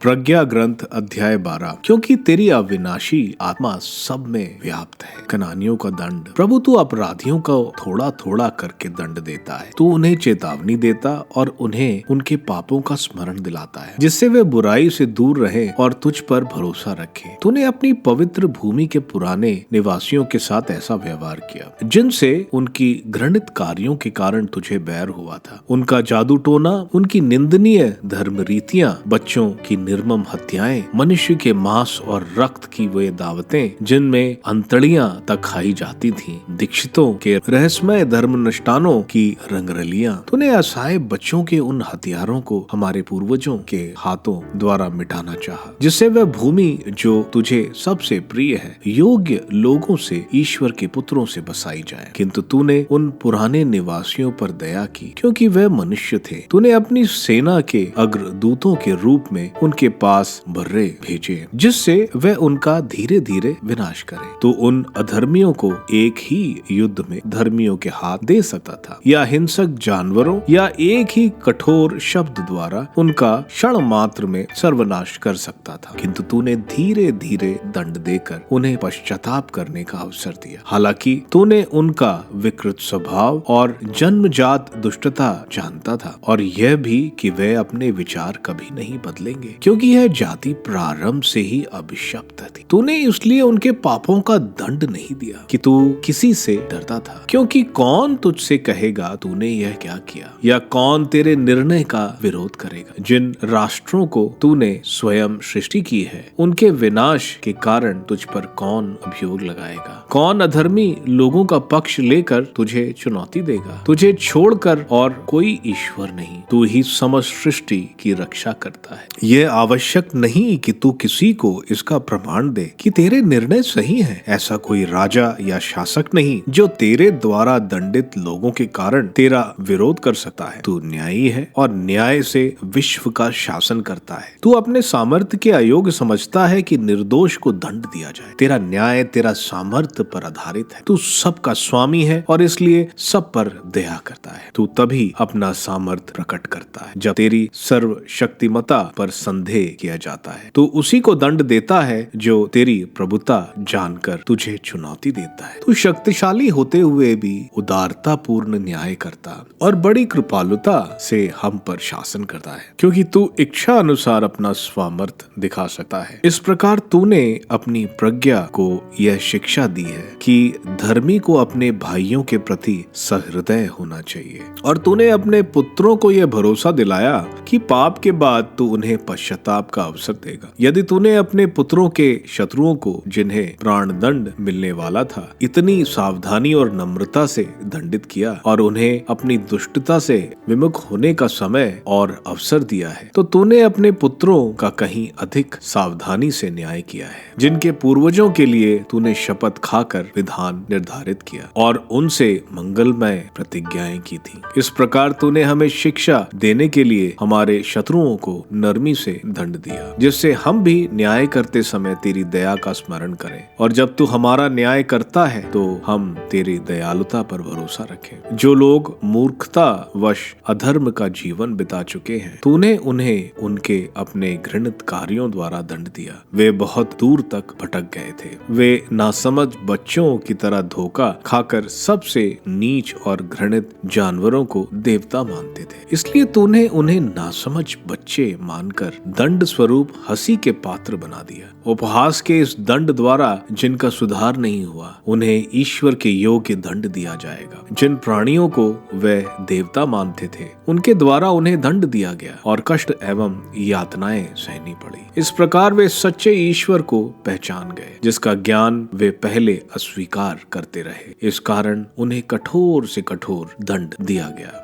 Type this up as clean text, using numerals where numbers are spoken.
प्रज्ञा ग्रंथ अध्याय 12। क्योंकि तेरी अविनाशी आत्मा सब में व्याप्त है। कनानियों का दंड। प्रभु तू अपराधियों को थोड़ा थोड़ा करके दंड देता है। तू उन्हें चेतावनी देता और उन्हें उनके पापों का स्मरण दिलाता है, जिससे वे बुराई से दूर रहे और तुझ पर भरोसा रखे। तूने अपनी पवित्र भूमि के पुराने निवासियों के साथ ऐसा व्यवहार किया जिनसे उनकी घृणित कार्यों के कारण तुझे बैर हुआ था। उनका जादू टोना, उनकी निंदनीय धर्म रीतियां, बच्चों की निर्मम हत्याएं, मनुष्य के मांस और रक्त की वे दावतें जिनमें अंतड़ियां तक खाई जाती थीं, दीक्षितों के रहस्यमय धर्म निष्ठानों की रंगरलियां। तूने असहाय बच्चों के उन हथियारों को हमारे पूर्वजों के हाथों द्वारा मिटाना चाहा, जिससे वह भूमि जो तुझे सबसे प्रिय है योग्य लोगों से, ईश्वर के पुत्रों से बसाई जाए। किंतु तूने उन पुराने निवासियों पर दया की, क्योंकि वे मनुष्य थे। तूने अपनी सेना के अग्रदूतों के रूप में उनके पास बर्रे भेजे, जिससे वे उनका धीरे धीरे विनाश करे। तो उन अधर्मियों को एक ही युद्ध में धर्मियों के हाथ दे सकता था, या हिंसक जानवरों या एक ही कठोर शब्द द्वारा उनका क्षण मात्र में सर्वनाश कर सकता था। किंतु तूने धीरे धीरे दंड देकर उन्हें पश्चाताप करने का अवसर दिया। हालांकि तूने उनका विकृत स्वभाव और जन्मजात दुष्टता जानता था, और यह भी कि वे अपने विचार कभी नहीं बदलेंगे, क्योंकि यह जाति प्रारंभ से ही अभिशप्त थी। तूने इसलिए उनके पापों का दंड नहीं दिया कि तू किसी से डरता था, क्योंकि कौन तुझसे कहेगा तूने यह क्या किया, या कौन तेरे निर्णय का विरोध करेगा। जिन राष्ट्रों को तूने स्वयं सृष्टि की है, उनके विनाश के कारण तुझ पर कौन अभियोग लगाएगा? कौन अधर्मी लोगों का पक्ष लेकर तुझे चुनौती देगा? तुझे छोड़कर और कोई ईश्वर नहीं, तू ही समस्त सृष्टि की रक्षा करता है। यह आवश्यक नहीं कि तू किसी को इसका प्रमाण दे कि तेरे निर्णय सही हैं। ऐसा कोई राजा या शासक नहीं जो तेरे द्वारा दंडित लोगों के कारण तेरा विरोध कर सकता है। तू न्यायी है और न्याय से विश्व का शासन करता है। तू अपने सामर्थ्य के अयोग्य समझता है कि निर्दोष को दंड दिया जाए। तेरा न्याय तेरा सामर्थ्य पर आधारित है। तू सबका स्वामी है और इसलिए सब पर दया करता है। तू तभी अपना सामर्थ्य प्रकट करता है जब तेरी सर्वशक्तिमता पर संदेह किया जाता है। तू उसी को दंड देता है जो तेरी प्रभुता जानकर तुझे चुनौती देता है। तू शक्तिशाली होते हुए भी उदारता पूर्ण न्याय करता और बड़ी कृपालुता से हम पर शासन करता है, क्योंकि तू इच्छा अनुसार अपना सामर्थ्य दिखा सकता है। इस प्रकार तूने अपनी प्रज्ञा को यह शिक्षा दी है कि धर्मी को अपने भाइयों के प्रति सहृदय होना चाहिए, और तूने अपने पुत्रों को यह भरोसा दिलाया कि पाप के बाद तू उन्हें पश्चाताप का अवसर देगा। यदि तूने अपने पुत्रों के शत्रुओं को, जिन्हें प्राणदंड मिलने वाला था, इतनी सावधानी और नम्रता से दंडित किया और उन्हें अपनी दुष्टता से विमुख होने का समय और अवसर दिया है, तो तूने अपने पुत्रों का कहीं अधिक सावधानी से न्याय किया है, जिनके पूर्वजों के लिए तूने शपथ खाकर विधान निर्धारित किया और उनसे मंगलमय प्रतिज्ञाएं की थी। इस प्रकार तूने हमें शिक्षा देने के लिए हमारे शत्रुओं को नरमी से दंड दिया, जिससे हम भी न्याय करते समय तेरी दया का स्मरण करें। और जब तू हमारा न्याय करता है तो हम तेरी दयालुता पर भरोसा रखें। जो लोग मूर्खता वश अधर्म का जीवन बिता चुके हैं, तूने उन्हें उनके अपने घृणित कार्यों द्वारा दंड दिया। वे बहुत दूर तक भटक गए थे। वे नासमझ बच्चों की तरह धोखा खाकर सबसे नीच और घृणित जानवरों को देवता मानते थे। इसलिए तूने उन्हें नासमझ बच्चे मानकर दंड स्वरूप हंसी के पात्र बना दिया। उपहास के इस दंड द्वारा जिनका सुधार नहीं हुआ, उन्हें ईश्वर के योग्य दंड दिया जाएगा। जिन प्राणियों को वे देवता मानते थे, उनके द्वारा उन्हें दंड दिया गया और कष्ट एवं यातनाएं सहनी पड़ी। इस प्रकार वे सच्चे ईश्वर को पहचान गए, जिसका ज्ञान वे पहले अस्वीकार करते रहे। इस कारण उन्हें कठोर से कठोर दंड दिया गया।